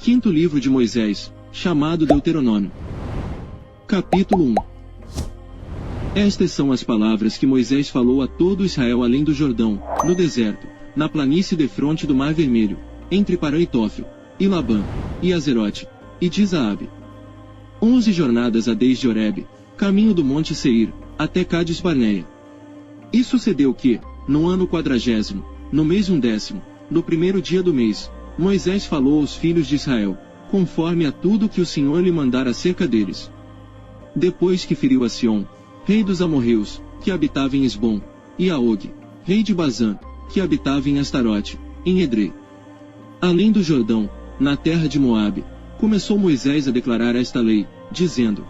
Quinto livro de Moisés, chamado Deuteronômio. Capítulo 1. Estas são as palavras que Moisés falou a todo Israel além do Jordão, no deserto, na planície defronte do Mar Vermelho, entre Parã e Tófil, e Labã, e Azerote, e de Zaabe. 11 jornadas a desde Horebe, caminho do monte Seir, até Cádiz Barneia. E sucedeu que, no ano 40º, no mês 10º, no primeiro dia do mês, Moisés falou aos filhos de Israel, conforme a tudo que o Senhor lhe mandara acerca deles. Depois que feriu a Sion, rei dos amorreus, que habitava em Esbom, e a Og, rei de Bazã, que habitava em Astarote, em Edrei. Além do Jordão, na terra de Moabe, começou Moisés a declarar esta lei, dizendo: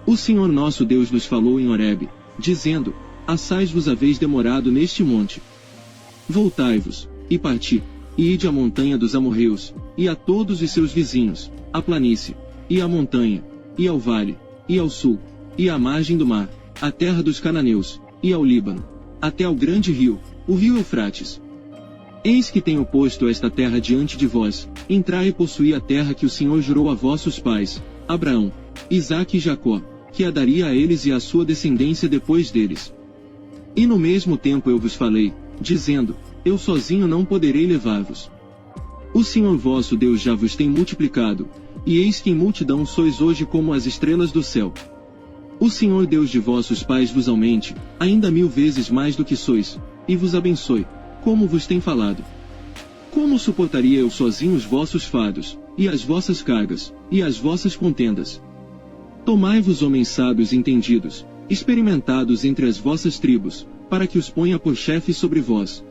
O Senhor nosso Deus nos falou em Horebe, dizendo: Assais vos haveis demorado neste monte. Voltai-vos, e parti, e ide à montanha dos amorreus, e a todos os seus vizinhos, à planície, e à montanha, e ao vale, e ao sul, e à margem do mar, à terra dos cananeus, e ao Líbano, até ao grande rio, o rio Eufrates. Eis que tenho posto esta terra diante de vós, entrai e possuí a terra que o Senhor jurou a vossos pais, Abraão, Isaque e Jacó, que a daria a eles e à sua descendência depois deles. E no mesmo tempo eu vos falei, dizendo: Eu sozinho não poderei levar-vos. O Senhor vosso Deus já vos tem multiplicado, e eis que em multidão sois hoje como as estrelas do céu. O Senhor Deus de vossos pais vos aumente, ainda 1000 vezes mais do que sois, e vos abençoe, como vos tem falado. Como suportaria eu sozinho os vossos fardos, e as vossas cargas, e as vossas contendas? Tomai-vos homens sábios e entendidos, experimentados entre as vossas tribos, para que os ponha por chefes sobre vós.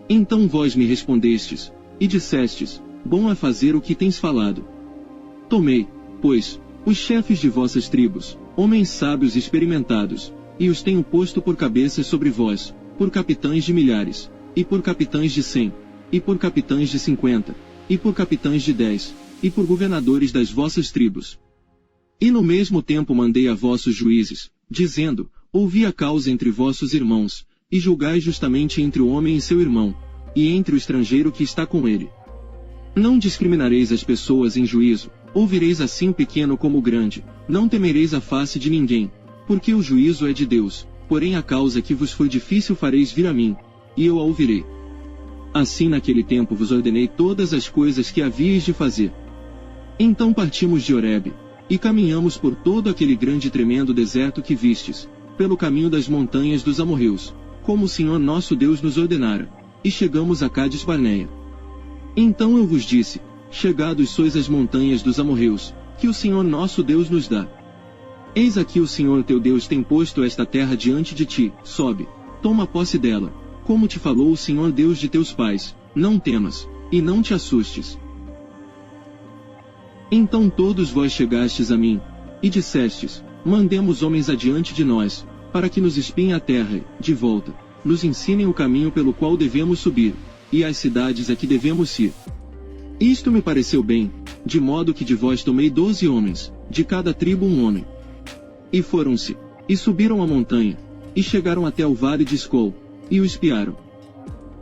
Então vós me respondestes, e dissestes: Bom é fazer o que tens falado. Tomei, pois, os chefes de vossas tribos, homens sábios e experimentados, e os tenho posto por cabeças sobre vós, por capitães de milhares, e por capitães de 100, e por capitães de 50, e por capitães de 10, e por governadores das vossas tribos. E no mesmo tempo mandei a vossos juízes, dizendo: Ouvi a causa entre vossos irmãos, e julgai justamente entre o homem e seu irmão, e entre o estrangeiro que está com ele. Não discriminareis as pessoas em juízo, ouvireis assim o pequeno como o grande, não temereis a face de ninguém, porque o juízo é de Deus, porém a causa que vos foi difícil fareis vir a mim, e eu a ouvirei. Assim naquele tempo vos ordenei todas as coisas que havíeis de fazer. Então partimos de Horebe, e caminhamos por todo aquele grande e tremendo deserto que vistes, pelo caminho das montanhas dos amorreus, como o Senhor nosso Deus nos ordenara, e chegamos a Cádiz Barneia. Então eu vos disse: Chegados sois às montanhas dos amorreus, que o Senhor nosso Deus nos dá. Eis aqui o Senhor teu Deus tem posto esta terra diante de ti, sobe, toma posse dela, como te falou o Senhor Deus de teus pais, não temas, e não te assustes. Então todos vós chegastes a mim, e dissestes: Mandemos homens adiante de nós, para que nos espiem a terra e, de volta, nos ensinem o caminho pelo qual devemos subir, e as cidades a que devemos ir. Isto me pareceu bem, de modo que de vós tomei 12 homens, de cada tribo um homem. E foram-se, e subiram a montanha, e chegaram até o vale de Escol, e o espiaram.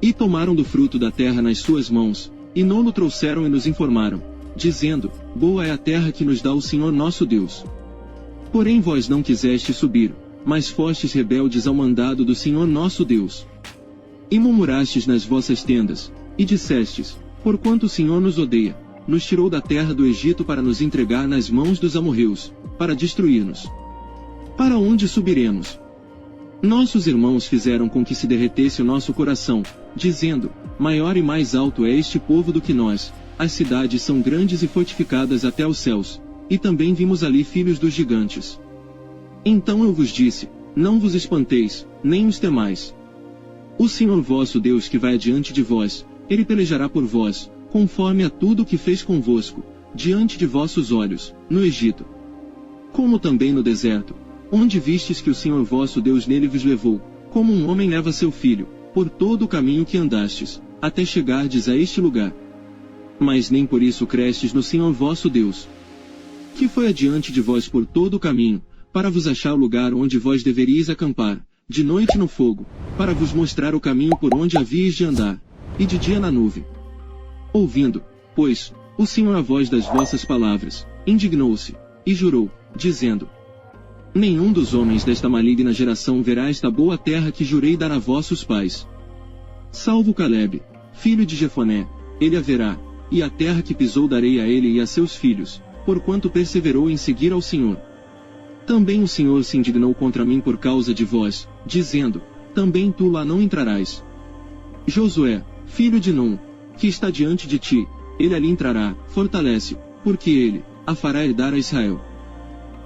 E tomaram do fruto da terra nas suas mãos, e não-no trouxeram e nos informaram, dizendo: Boa é a terra que nos dá o Senhor nosso Deus. Porém vós não quisestes subir, mas fostes rebeldes ao mandado do Senhor nosso Deus. E murmurastes nas vossas tendas, e dissestes: Porquanto o Senhor nos odeia, nos tirou da terra do Egito para nos entregar nas mãos dos amorreus, para destruir-nos. Para onde subiremos? Nossos irmãos fizeram com que se derretesse o nosso coração, dizendo: Maior e mais alto é este povo do que nós, as cidades são grandes e fortificadas até os céus, e também vimos ali filhos dos gigantes. Então eu vos disse: Não vos espanteis, nem os temais. O Senhor vosso Deus que vai adiante de vós, Ele pelejará por vós, conforme a tudo o que fez convosco, diante de vossos olhos, no Egito. Como também no deserto, onde vistes que o Senhor vosso Deus nele vos levou, como um homem leva seu filho, por todo o caminho que andastes, até chegardes a este lugar. Mas nem por isso crestes no Senhor vosso Deus, que foi adiante de vós por todo o caminho, para vos achar o lugar onde vós deveríeis acampar, de noite no fogo, para vos mostrar o caminho por onde havíeis de andar, e de dia na nuvem. Ouvindo, pois, O Senhor, à voz das vossas palavras, indignou-se, e jurou, dizendo: nenhum dos homens desta maligna geração verá esta boa terra que jurei dar a vossos pais. Salvo Calebe, filho de Jefoné, ele a verá, e a terra que pisou darei a ele e a seus filhos, porquanto perseverou em seguir ao Senhor. Também o Senhor se indignou contra mim por causa de vós, dizendo: também tu lá não entrarás. Josué, filho de Num, que está diante de ti, ele ali entrará, fortalece-o, porque ele a fará herdar a Israel.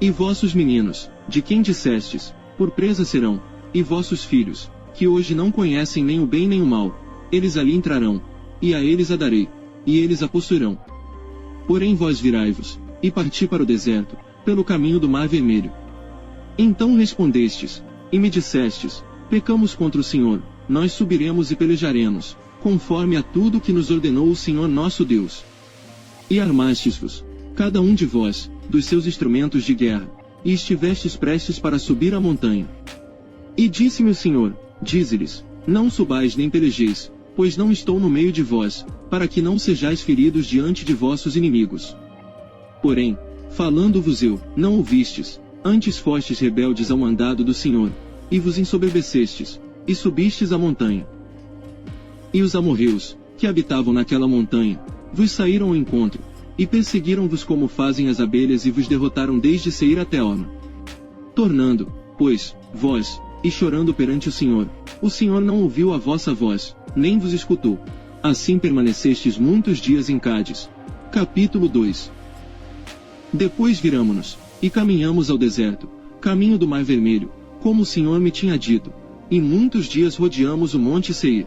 E vossos meninos, de quem dissestes, por presa serão, e vossos filhos, que hoje não conhecem nem o bem nem o mal, eles ali entrarão, e a eles a darei, e eles a possuirão. Porém vós virai-vos, e parti para o deserto, pelo caminho do Mar Vermelho. Então respondestes, e me dissestes: pecamos contra o Senhor, nós subiremos e pelejaremos, conforme a tudo que nos ordenou o Senhor nosso Deus. E armastes-vos, cada um de vós, dos seus instrumentos de guerra, e estivestes prestes para subir a montanha. E disse-me o Senhor: dize-lhes: não subais nem pelejeis, pois não estou no meio de vós, para que não sejais feridos diante de vossos inimigos. Porém, falando-vos eu, não ouvistes, antes fostes rebeldes ao mandado do Senhor, e vos ensoberbecestes, e subistes a montanha. E os amorreus, que habitavam naquela montanha, vos saíram ao encontro, e perseguiram-vos como fazem as abelhas e vos derrotaram desde Seir até Horma. Tornando, pois, vós, e chorando perante o Senhor não ouviu a vossa voz, nem vos escutou. Assim permanecestes muitos dias em Cádiz. Capítulo 2. Depois viramo-nos, e caminhamos ao deserto, caminho do Mar Vermelho, como o Senhor me tinha dito, e muitos dias rodeamos o monte Seir.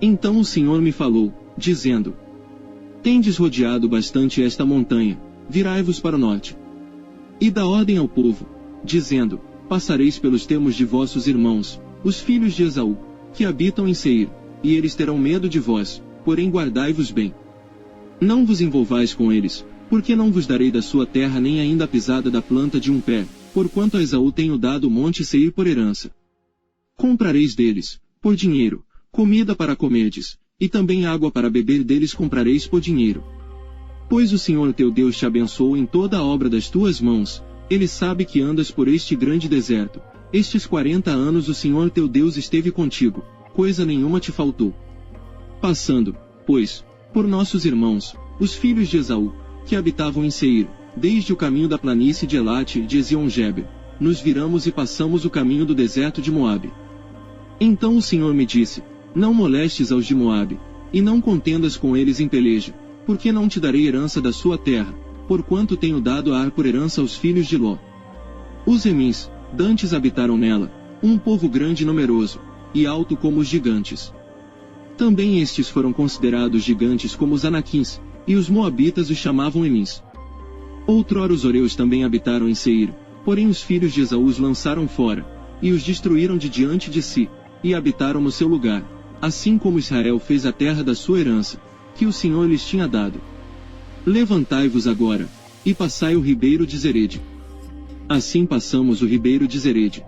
Então o Senhor me falou, dizendo: tendes rodeado bastante esta montanha, virai-vos para o norte. E dá ordem ao povo, dizendo: passareis pelos termos de vossos irmãos, os filhos de Esaú, que habitam em Seir, e eles terão medo de vós, porém guardai-vos bem. Não vos envolvais com eles, porque não vos darei da sua terra nem ainda a pisada da planta de um pé, porquanto a Esaú tenho dado o monte Seir por herança. Comprareis deles, por dinheiro, comida para comerdes, e também água para beber deles comprareis por dinheiro. Pois o Senhor teu Deus te abençoou em toda a obra das tuas mãos, ele sabe que andas por este grande deserto, estes 40 anos o Senhor teu Deus esteve contigo, coisa nenhuma te faltou. Passando, pois, por nossos irmãos, os filhos de Esaú, que habitavam em Seir, desde o caminho da planície de Elate e de Ezion-Geber, nos viramos e passamos o caminho do deserto de Moabe. Então o Senhor me disse: não molestes aos de Moabe, e não contendas com eles em peleja, porque não te darei herança da sua terra, porquanto tenho dado a Ar por herança aos filhos de Ló. Os Emins, dantes habitaram nela, um povo grande e numeroso, e alto como os gigantes. Também estes foram considerados gigantes como os Anaquins, e os Moabitas os chamavam Emins. Outrora os Oreus também habitaram em Seir, porém os filhos de Esaú os lançaram fora, e os destruíram de diante de si, e habitaram no seu lugar, assim como Israel fez a terra da sua herança, que o Senhor lhes tinha dado. Levantai-vos agora, e passai o ribeiro de Zerede. Assim passamos o ribeiro de Zerede.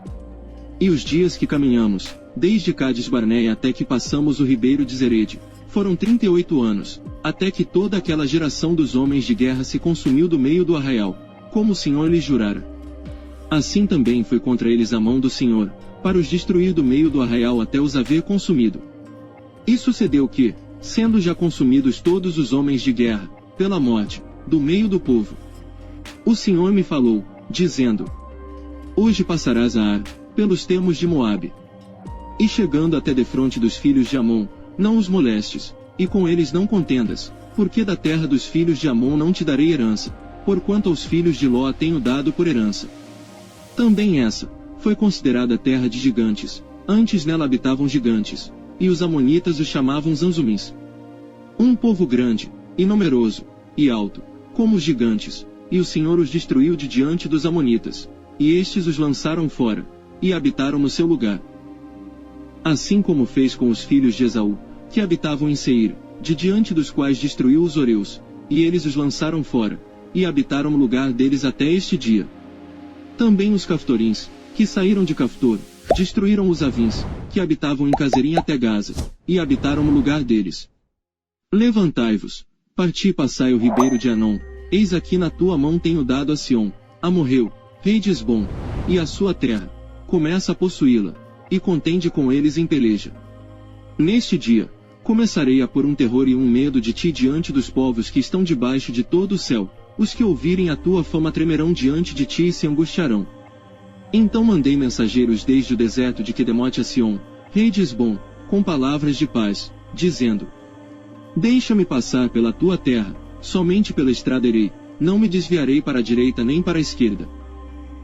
E os dias que caminhamos, desde Cádiz Barneia até que passamos o ribeiro de Zerede, foram 38 anos, até que toda aquela geração dos homens de guerra se consumiu do meio do arraial, como o Senhor lhes jurara. Assim também foi contra eles a mão do Senhor, para os destruir do meio do arraial até os haver consumido. E sucedeu que, sendo já consumidos todos os homens de guerra, pela morte, do meio do povo, o Senhor me falou, dizendo: hoje passarás a Ar, pelos termos de Moabe. E chegando até defronte dos filhos de Amon, não os molestes, e com eles não contendas, porque da terra dos filhos de Amon não te darei herança, porquanto aos filhos de Ló a tenho dado por herança. Também essa foi considerada terra de gigantes, antes nela habitavam gigantes, e os amonitas os chamavam Zanzumins. Um povo grande, e numeroso, e alto, como os gigantes, e o Senhor os destruiu de diante dos amonitas, e estes os lançaram fora, e habitaram no seu lugar. Assim como fez com os filhos de Esaú, que habitavam em Seir, de diante dos quais destruiu os Oreus, e eles os lançaram fora, e habitaram no lugar deles até este dia. Também os Caftorins, que saíram de Caftor, destruíram os Avins, que habitavam em Cazerim até Gaza, e habitaram no lugar deles. Levantai-vos, Parti e passai o ribeiro de Arnon, eis aqui na tua mão tenho dado a Sion, Amorreu, rei de Hesbom, e a sua terra, começa a possuí-la, e contende com eles em peleja. Neste dia, começarei a pôr um terror e um medo de ti diante dos povos que estão debaixo de todo o céu, os que ouvirem a tua fama tremerão diante de ti e se angustiarão. Então mandei mensageiros desde o deserto de Quedemote a Sion, rei de Hesbom, com palavras de paz, dizendo: Deixa-me passar pela tua terra, somente pela estrada irei, não me desviarei para a direita nem para a esquerda.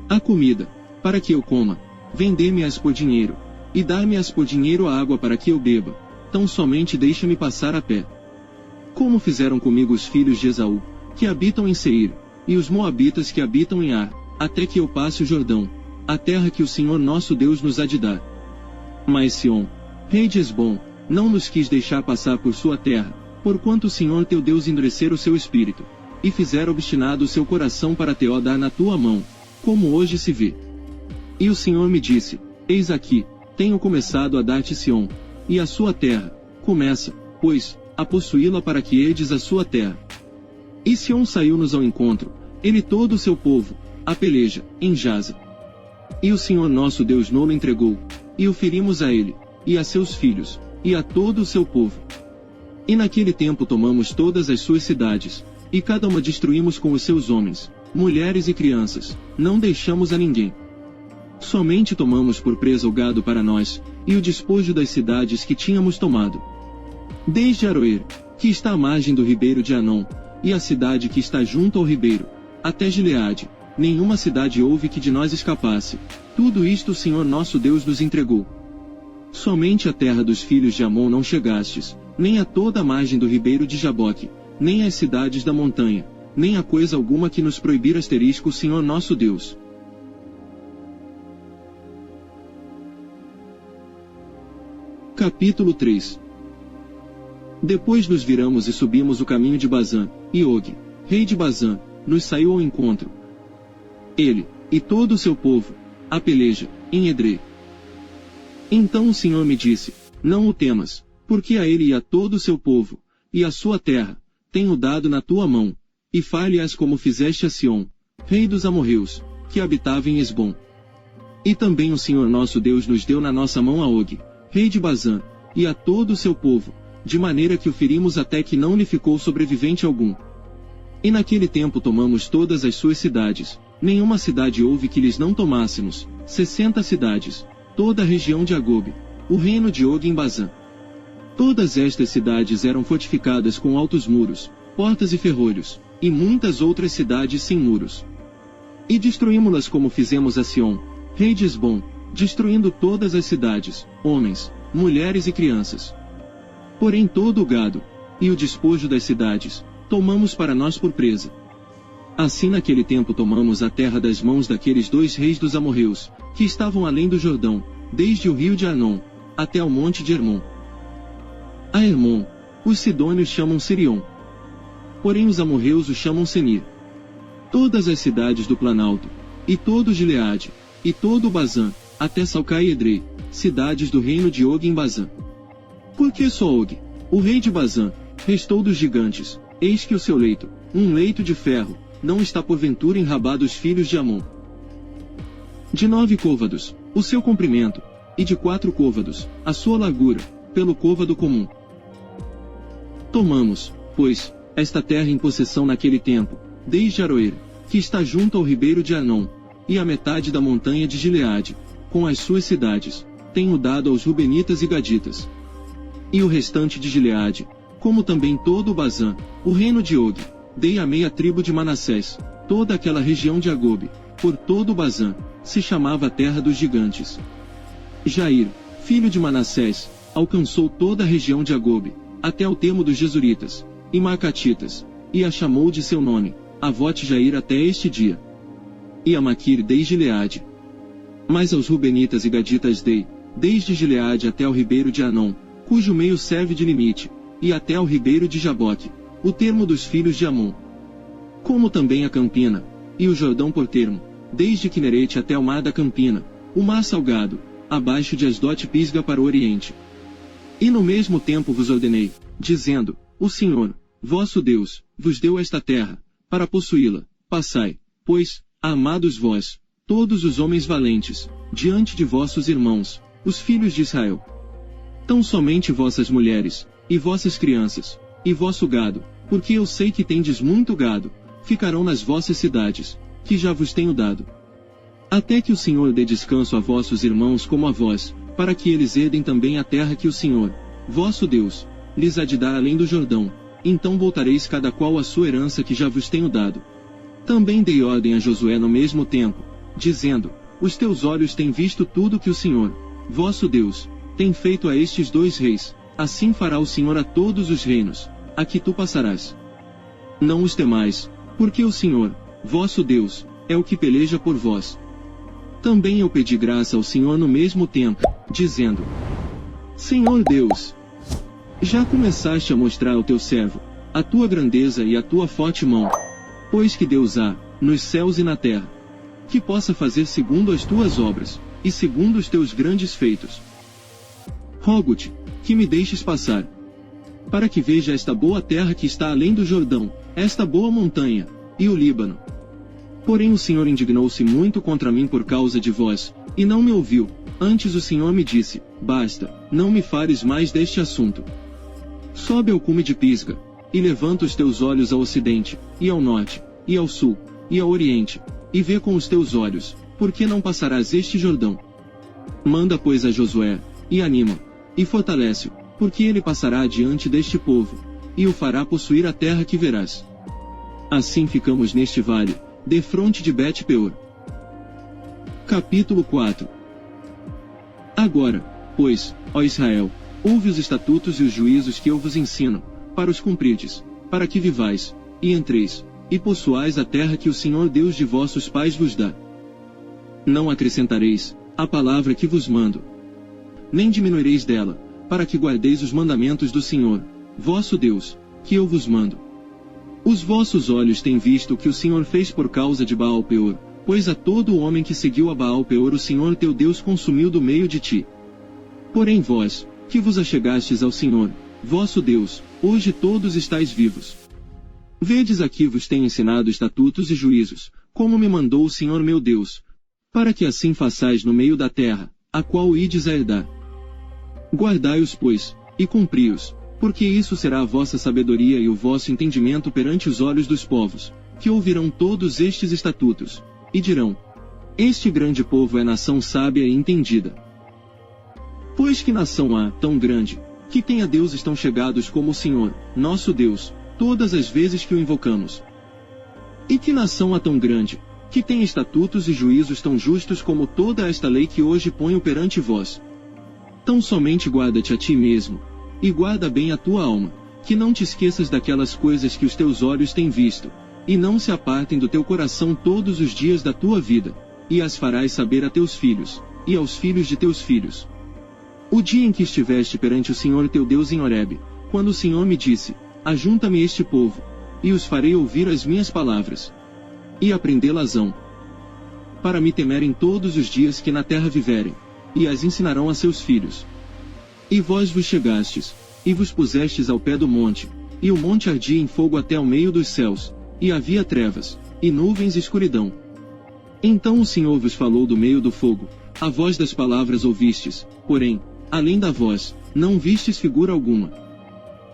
A comida, para que eu coma, vendei-me-as por dinheiro, e dai-me-as por dinheiro a água para que eu beba, tão somente deixa-me passar a pé. Como fizeram comigo os filhos de Esaú, que habitam em Seir, e os moabitas que habitam em Ar, até que eu passe o Jordão, a terra que o Senhor nosso Deus nos há de dar. Mas Sion, rei de Hesbom, não nos quis deixar passar por sua terra, porquanto o Senhor teu Deus endurecera o seu espírito, e fizera obstinado o seu coração para te dar na tua mão, como hoje se vê. E o Senhor me disse: Eis aqui, tenho começado a dar-te Sion, e a sua terra, começa, pois, a possuí-la para que heredes a sua terra. E Sion saiu-nos ao encontro, ele e todo o seu povo, a peleja, em Jaza. E o Senhor nosso Deus no-lo entregou, e o ferimos a ele, e a seus filhos, e a todo o seu povo. E naquele tempo tomamos todas as suas cidades, e cada uma destruímos com os seus homens, mulheres e crianças, não deixamos a ninguém. Somente tomamos por presa o gado para nós, e o despojo das cidades que tínhamos tomado. Desde Aroer, que está à margem do ribeiro de Arnon, e a cidade que está junto ao ribeiro, até Gileade, nenhuma cidade houve que de nós escapasse, tudo isto o Senhor nosso Deus nos entregou. Somente a terra dos filhos de Amon não chegastes, nem a toda a margem do ribeiro de Jaboque, nem às cidades da montanha, nem a coisa alguma que nos proibira o Senhor nosso Deus. Capítulo 3. Depois nos viramos e subimos o caminho de Bazã, e Og, rei de Bazã, nos saiu ao encontro. Ele, e todo o seu povo, a peleja, em Edrei. Então o Senhor me disse: Não o temas, porque a ele e a todo o seu povo, e a sua terra, tenho dado na tua mão, e fale-as como fizeste a Sion, rei dos amorreus, que habitava em Hesbom. E também o Senhor nosso Deus nos deu na nossa mão a Og, rei de Bazã, e a todo o seu povo, de maneira que o ferimos até que não lhe ficou sobrevivente algum. E naquele tempo tomamos todas as suas cidades, nenhuma cidade houve que lhes não tomássemos, 60 cidades, toda a região de Agobe, o reino de Og em Bazã. Todas estas cidades eram fortificadas com altos muros, portas e ferrolhos, e muitas outras cidades sem muros. E destruímos-las como fizemos a Sion, rei de Hesbom, destruindo todas as cidades, homens, mulheres e crianças. Porém todo o gado, e o despojo das cidades, tomamos para nós por presa. Assim naquele tempo tomamos a terra das mãos daqueles 2 reis dos amorreus, que estavam além do Jordão, desde o rio de Arnon, até ao monte de Hermon. A Hermon, os sidônios chamam Sirion. Porém os amorreus o chamam Senir. Todas as cidades do Planalto, e todo Gileade, e todo o Bazã, até Salcai e Edrei, cidades do reino de Og em Bazã. Porque só Og, o rei de Bazã, restou dos gigantes, eis que o seu leito, um leito de ferro, não está porventura em Rabá dos filhos de Amon. De 9 côvados, o seu comprimento, e de 4 côvados, a sua largura, pelo côvado comum. Tomamos, pois, esta terra em possessão naquele tempo, desde Aroer, que está junto ao ribeiro de Arnon, e a metade da montanha de Gileade, com as suas cidades, tenho dado aos Rubenitas e Gaditas. E o restante de Gileade, como também todo o Bazã, o reino de Og, dei a meia tribo de Manassés, toda aquela região de Agobe, por todo o Bazã, se chamava a terra dos gigantes. Jair, filho de Manassés, alcançou toda a região de Agobe, até ao termo dos Jesuritas, e Maacatitas, e a chamou de seu nome, Avote Jair até este dia. E a Maquir dei Gileade. Mas aos Rubenitas e Gaditas dei, desde Gileade até ao ribeiro de Arnon, cujo meio serve de limite, e até ao ribeiro de Jaboque, o termo dos filhos de Amon. Como também a Campina, e o Jordão por termo, desde Quinerete até o mar da Campina, o mar salgado, abaixo de Asdote Pisga para o oriente. E no mesmo tempo vos ordenei, dizendo: O Senhor, vosso Deus, vos deu esta terra, para possuí-la. Passai, pois, amados vós, todos os homens valentes, diante de vossos irmãos, os filhos de Israel. Tão somente vossas mulheres, e vossas crianças, e vosso gado, porque eu sei que tendes muito gado, ficarão nas vossas cidades, que já vos tenho dado. Até que o Senhor dê descanso a vossos irmãos como a vós, para que eles herdem também a terra que o Senhor, vosso Deus, lhes há de dar além do Jordão, então voltareis cada qual à sua herança que já vos tenho dado. Também dei ordem a Josué no mesmo tempo, dizendo, os teus olhos têm visto tudo que o Senhor, vosso Deus, tem feito a estes dois reis, assim fará o Senhor a todos os reinos, a que tu passarás. Não os temais, porque o Senhor, vosso Deus, é o que peleja por vós. Também eu pedi graça ao Senhor no mesmo tempo, dizendo, Senhor Deus, já começaste a mostrar ao teu servo a tua grandeza e a tua forte mão, pois que Deus há, nos céus e na terra, que possa fazer segundo as tuas obras, e segundo os teus grandes feitos. Rogo-te, que me deixes passar, para que veja esta boa terra que está além do Jordão, esta boa montanha, e o Líbano. Porém o Senhor indignou-se muito contra mim por causa de vós, e não me ouviu. Antes o Senhor me disse, basta, não me fares mais deste assunto. Sobe ao cume de Pisga, e levanta os teus olhos ao ocidente, e ao norte, e ao sul, e ao oriente, e vê com os teus olhos, porque não passarás este Jordão. Manda pois a Josué, e anima, e fortalece-o, porque ele passará adiante deste povo, e o fará possuir a terra que verás. Assim ficamos neste vale, defronte de Bet-peor. Capítulo 4. Agora, pois, ó Israel, ouve os estatutos e os juízos que eu vos ensino, para os cumprirdes, para que vivais, e entreis, e possuais a terra que o Senhor Deus de vossos pais vos dá. Não acrescentareis a palavra que vos mando, nem diminuireis dela, para que guardeis os mandamentos do Senhor, vosso Deus, que eu vos mando. Os vossos olhos têm visto o que o Senhor fez por causa de Baal-peor, pois a todo o homem que seguiu a Baal-peor o Senhor teu Deus consumiu do meio de ti. Porém vós, que vos achegastes ao Senhor, vosso Deus, hoje todos estáis vivos. Vedes aqui vos tenho ensinado estatutos e juízos, como me mandou o Senhor meu Deus, para que assim façais no meio da terra, a qual ides a herdar. Guardai-os, pois, e cumpri-os, porque isso será a vossa sabedoria e o vosso entendimento perante os olhos dos povos, que ouvirão todos estes estatutos, e dirão, este grande povo é nação sábia e entendida. Pois que nação há, tão grande, que tem a deuses tão chegados como o Senhor, nosso Deus, todas as vezes que o invocamos? E que nação há tão grande, que tem estatutos e juízos tão justos como toda esta lei que hoje ponho perante vós? Tão somente guarda-te a ti mesmo, e guarda bem a tua alma, que não te esqueças daquelas coisas que os teus olhos têm visto, e não se apartem do teu coração todos os dias da tua vida, e as farás saber a teus filhos, e aos filhos de teus filhos. O dia em que estiveste perante o Senhor teu Deus em Horebe, quando o Senhor me disse, ajunta-me este povo, e os farei ouvir as minhas palavras, e aprendê-las-ão, para me temerem todos os dias que na terra viverem, e as ensinarão a seus filhos. E vós vos chegastes, e vos pusestes ao pé do monte, e o monte ardia em fogo até ao meio dos céus, e havia trevas, e nuvens e escuridão. Então o Senhor vos falou do meio do fogo, a voz das palavras ouvistes, porém, além da voz, não vistes figura alguma.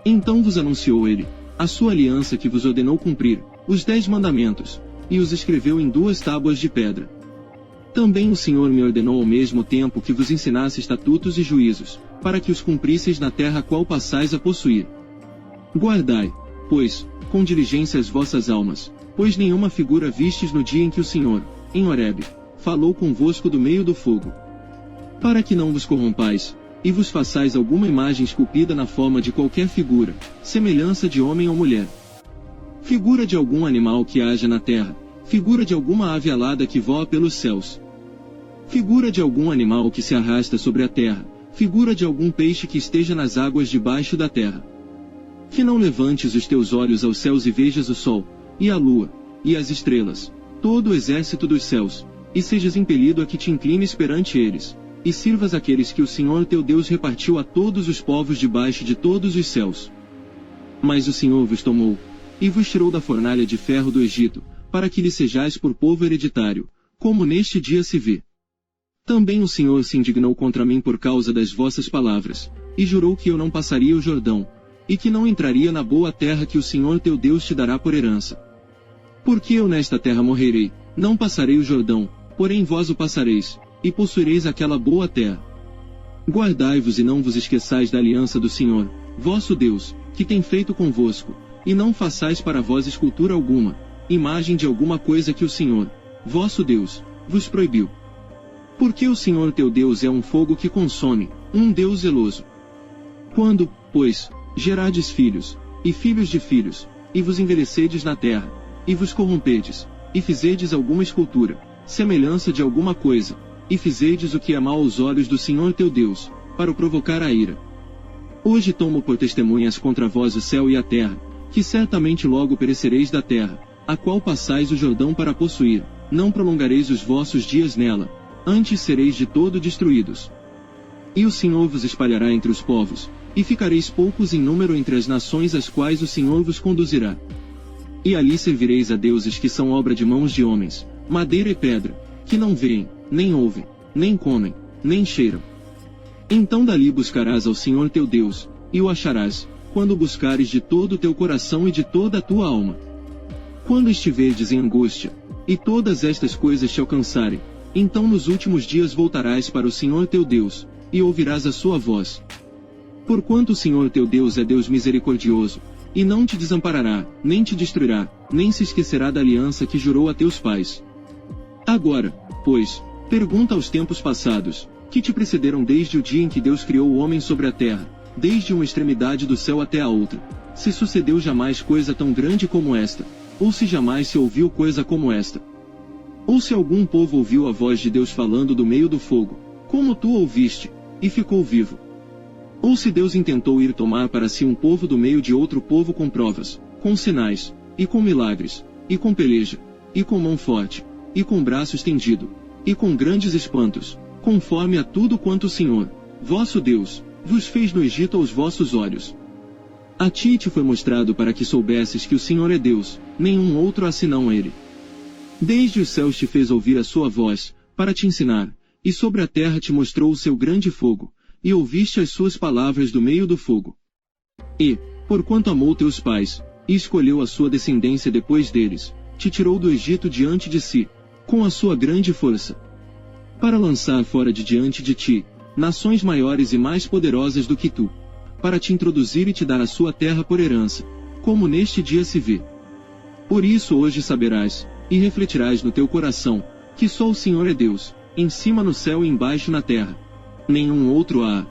Então vos anunciou ele, a sua aliança que vos ordenou cumprir, os 10 mandamentos, e os escreveu em 2 tábuas de pedra. Também o Senhor me ordenou ao mesmo tempo que vos ensinasse estatutos e juízos, para que os cumprisseis na terra a qual passais a possuir. Guardai, pois, com diligência as vossas almas, pois nenhuma figura vistes no dia em que o Senhor, em Horebe, falou convosco do meio do fogo. Para que não vos corrompais, e vos façais alguma imagem esculpida na forma de qualquer figura, semelhança de homem ou mulher. Figura de algum animal que haja na terra, figura de alguma ave alada que voa pelos céus. Figura de algum animal que se arrasta sobre a terra, figura de algum peixe que esteja nas águas debaixo da terra. Que não levantes os teus olhos aos céus e vejas o sol, e a lua, e as estrelas, todo o exército dos céus, e sejas impelido a que te inclines perante eles, e sirvas aqueles que o Senhor teu Deus repartiu a todos os povos debaixo de todos os céus. Mas o Senhor vos tomou, e vos tirou da fornalha de ferro do Egito, para que lhe sejais por povo hereditário, como neste dia se vê. Também o Senhor se indignou contra mim por causa das vossas palavras, e jurou que eu não passaria o Jordão, e que não entraria na boa terra que o Senhor teu Deus te dará por herança. Porque eu nesta terra morrerei, não passarei o Jordão, porém vós o passareis, e possuireis aquela boa terra. Guardai-vos e não vos esqueçais da aliança do Senhor, vosso Deus, que tem feito convosco, e não façais para vós escultura alguma, imagem de alguma coisa que o Senhor, vosso Deus, vos proibiu. Porque o Senhor teu Deus é um fogo que consome, um Deus zeloso. Quando, pois, gerardes filhos, e filhos de filhos, e vos envelhecedes na terra, e vos corrompedes, e fizerdes alguma escultura, semelhança de alguma coisa, e fizerdes o que é mal aos olhos do Senhor teu Deus, para o provocar a ira. Hoje tomo por testemunhas contra vós o céu e a terra, que certamente logo perecereis da terra, a qual passais o Jordão para possuir, não prolongareis os vossos dias nela, antes sereis de todo destruídos. E o Senhor vos espalhará entre os povos, e ficareis poucos em número entre as nações às quais o Senhor vos conduzirá. E ali servireis a deuses que são obra de mãos de homens, madeira e pedra, que não veem, nem ouvem, nem comem, nem cheiram. Então dali buscarás ao Senhor teu Deus, e o acharás, quando o buscares de todo o teu coração e de toda a tua alma. Quando estiverdes em angústia, e todas estas coisas te alcançarem, então nos últimos dias voltarás para o Senhor teu Deus, e ouvirás a sua voz. Porquanto o Senhor teu Deus é Deus misericordioso, e não te desamparará, nem te destruirá, nem se esquecerá da aliança que jurou a teus pais. Agora, pois, pergunta aos tempos passados, que te precederam desde o dia em que Deus criou o homem sobre a terra, desde uma extremidade do céu até a outra, se sucedeu jamais coisa tão grande como esta, ou se jamais se ouviu coisa como esta. Ou se algum povo ouviu a voz de Deus falando do meio do fogo, como tu ouviste, e ficou vivo. Ou se Deus intentou ir tomar para si um povo do meio de outro povo com provas, com sinais, e com milagres, e com peleja, e com mão forte, e com braço estendido, e com grandes espantos, conforme a tudo quanto o Senhor, vosso Deus, vos fez no Egito aos vossos olhos. A ti te foi mostrado para que soubesses que o Senhor é Deus, nenhum outro há senão Ele. Desde os céus te fez ouvir a sua voz, para te ensinar, e sobre a terra te mostrou o seu grande fogo, e ouviste as suas palavras do meio do fogo. E, porquanto amou teus pais, e escolheu a sua descendência depois deles, te tirou do Egito diante de si, com a sua grande força, para lançar fora de diante de ti, nações maiores e mais poderosas do que tu, para te introduzir e te dar a sua terra por herança, como neste dia se vê. Por isso hoje saberás, e refletirás no teu coração, que só o Senhor é Deus, em cima no céu e embaixo na terra. Nenhum outro há.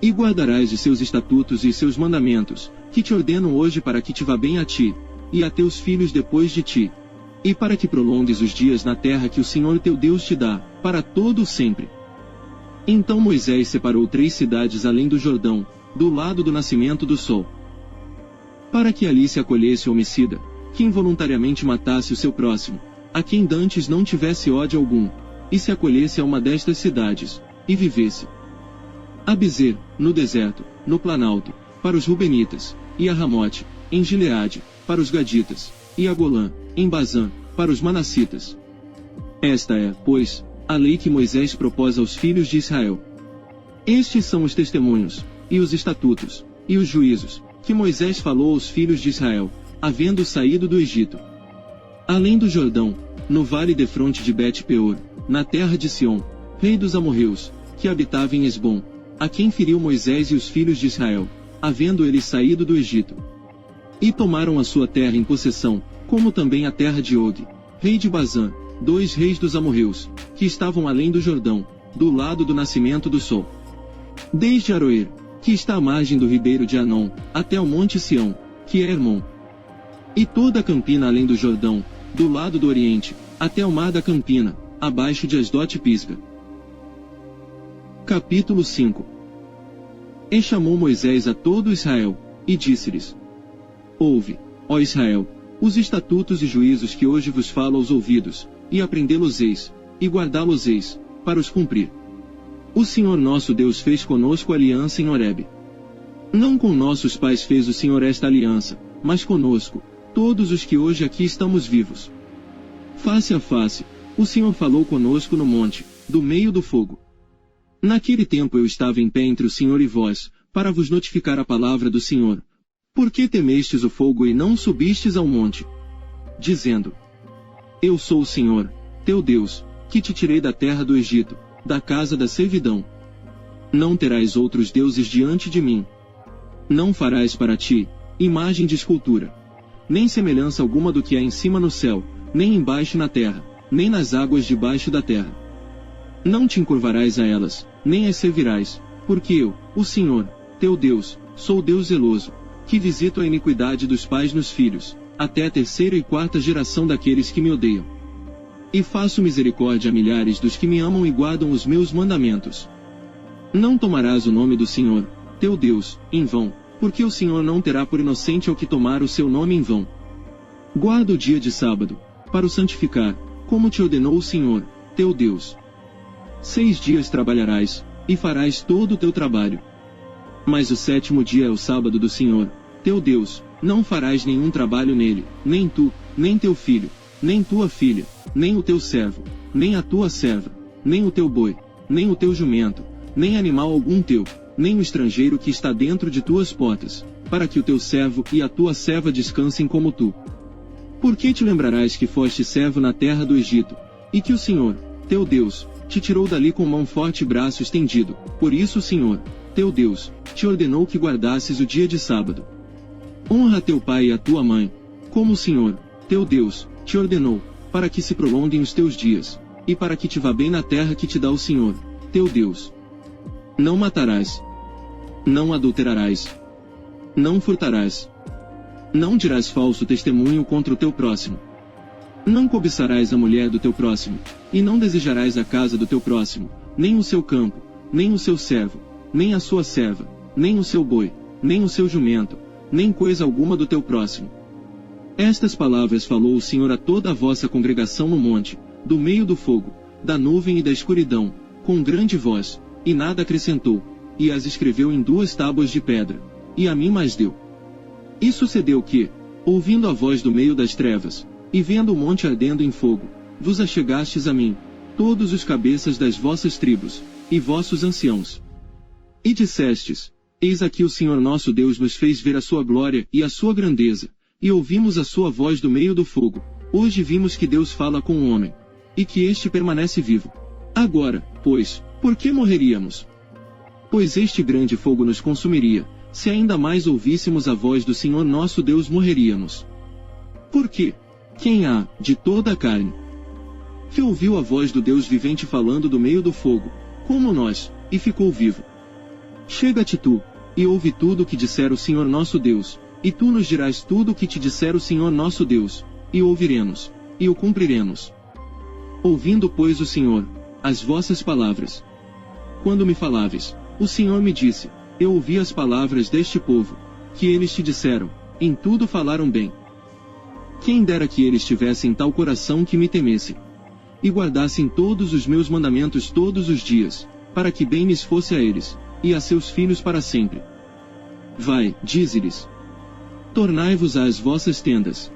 E guardarás os seus estatutos e seus mandamentos, que te ordeno hoje para que te vá bem a ti, e a teus filhos depois de ti, e para que prolongues os dias na terra que o Senhor teu Deus te dá, para todo o sempre. Então Moisés separou 3 cidades além do Jordão, do lado do nascimento do sol, para que ali se acolhesse o homicida, que involuntariamente matasse o seu próximo, a quem dantes não tivesse ódio algum, e se acolhesse a uma destas cidades, e vivesse. A Bezer, no deserto, no planalto, para os Rubenitas, e a Ramote, em Gileade, para os Gaditas, e a Golã, em Bazã, para os Manassitas. Esta é, pois, a lei que Moisés propôs aos filhos de Israel. Estes são os testemunhos, e os estatutos, e os juízos, que Moisés falou aos filhos de Israel, havendo saído do Egito. Além do Jordão, no vale defronte de Bet-peor, na terra de Sião, rei dos amorreus, que habitava em Esbom, a quem feriu Moisés e os filhos de Israel, havendo eles saído do Egito. E tomaram a sua terra em possessão, como também a terra de Og, rei de Bazã, 2 reis dos amorreus, que estavam além do Jordão, do lado do nascimento do sol. Desde Aroer, que está à margem do ribeiro de Anon, até o monte Sião, que é Hermon. E toda a campina além do Jordão, do lado do oriente, até o mar da campina, abaixo de Asdote e Pisga. Capítulo 5. E chamou Moisés a todo Israel, e disse-lhes: Ouve, ó Israel, os estatutos e juízos que hoje vos falo aos ouvidos, e aprendê-los-eis, e guardá-los-eis, para os cumprir. O Senhor nosso Deus fez conosco aliança em Horebe. Não com nossos pais fez o Senhor esta aliança, mas conosco, todos os que hoje aqui estamos vivos. Face a face, o Senhor falou conosco no monte, do meio do fogo. Naquele tempo eu estava em pé entre o Senhor e vós, para vos notificar a palavra do Senhor. Por que temestes o fogo e não subistes ao monte? Dizendo: Eu sou o Senhor, teu Deus, que te tirei da terra do Egito, da casa da servidão. Não terás outros deuses diante de mim. Não farás para ti imagem de escultura, nem semelhança alguma do que há em cima no céu, nem embaixo na terra, nem nas águas debaixo da terra. Não te encurvarás a elas, nem as servirás, porque eu, o Senhor, teu Deus, sou Deus zeloso, que visito a iniquidade dos pais nos filhos, até a 3ª e 4ª geração daqueles que me odeiam. E faço misericórdia a milhares dos que me amam e guardam os meus mandamentos. Não tomarás o nome do Senhor, teu Deus, em vão, porque o Senhor não terá por inocente ao que tomar o seu nome em vão. Guarda o dia de sábado, para o santificar, como te ordenou o Senhor, teu Deus. 6 dias trabalharás, e farás todo o teu trabalho. Mas o 7º dia é o sábado do Senhor, teu Deus, não farás nenhum trabalho nele, nem tu, nem teu filho, nem tua filha, nem o teu servo, nem a tua serva, nem o teu boi, nem o teu jumento, nem animal algum teu, nem o estrangeiro que está dentro de tuas portas, para que o teu servo e a tua serva descansem como tu. Porque te lembrarás que foste servo na terra do Egito, e que o Senhor, teu Deus, te tirou dali com mão forte e braço estendido. Por isso o Senhor, teu Deus, te ordenou que guardasses o dia de sábado. Honra a teu pai e a tua mãe, como o Senhor, teu Deus, te ordenou, para que se prolonguem os teus dias, e para que te vá bem na terra que te dá o Senhor, teu Deus. Não matarás. Não adulterarás. Não furtarás. Não dirás falso testemunho contra o teu próximo. Não cobiçarás a mulher do teu próximo, e não desejarás a casa do teu próximo, nem o seu campo, nem o seu servo, nem a sua serva, nem o seu boi, nem o seu jumento, nem coisa alguma do teu próximo. Estas palavras falou o Senhor a toda a vossa congregação no monte, do meio do fogo, da nuvem e da escuridão, com grande voz, e nada acrescentou, e as escreveu em 2 tábuas de pedra, e a mim mais deu. E sucedeu que, ouvindo a voz do meio das trevas, e vendo o monte ardendo em fogo, vos achegastes a mim, todos os cabeças das vossas tribos, e vossos anciãos. E dissestes: Eis aqui o Senhor nosso Deus nos fez ver a sua glória e a sua grandeza, e ouvimos a sua voz do meio do fogo. Hoje vimos que Deus fala com o homem, e que este permanece vivo. Agora, pois, por que morreríamos? Pois este grande fogo nos consumiria, se ainda mais ouvíssemos a voz do Senhor nosso Deus morreríamos. Por quê? Quem há, de toda a carne, que ouviu a voz do Deus vivente falando do meio do fogo, como nós, e ficou vivo? Chega-te tu, e ouve tudo o que disser o Senhor nosso Deus, e tu nos dirás tudo o que te disser o Senhor nosso Deus, e ouviremos, e o cumpriremos. Ouvindo, pois, o Senhor as vossas palavras. Quando me falaves, o Senhor me disse: Eu ouvi as palavras deste povo, que eles te disseram, em tudo falaram bem. Quem dera que eles tivessem tal coração que me temessem, e guardassem todos os meus mandamentos todos os dias, para que bem lhes fosse a eles, e a seus filhos para sempre. Vai, dize-lhes, tornai-vos às vossas tendas.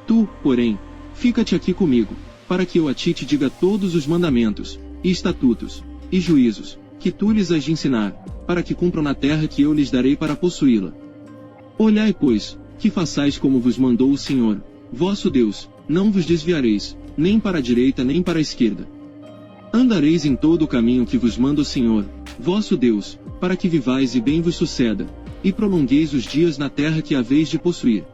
Tu, porém, fica-te aqui comigo, para que eu a ti te diga todos os mandamentos, e estatutos, e juízos, que tu lhes has de ensinar, para que cumpram na terra que eu lhes darei para possuí-la. Olhai, pois, que façais como vos mandou o Senhor, vosso Deus, não vos desviareis, nem para a direita nem para a esquerda. Andareis em todo o caminho que vos manda o Senhor, vosso Deus, para que vivais e bem vos suceda, e prolongueis os dias na terra que haveis de possuir.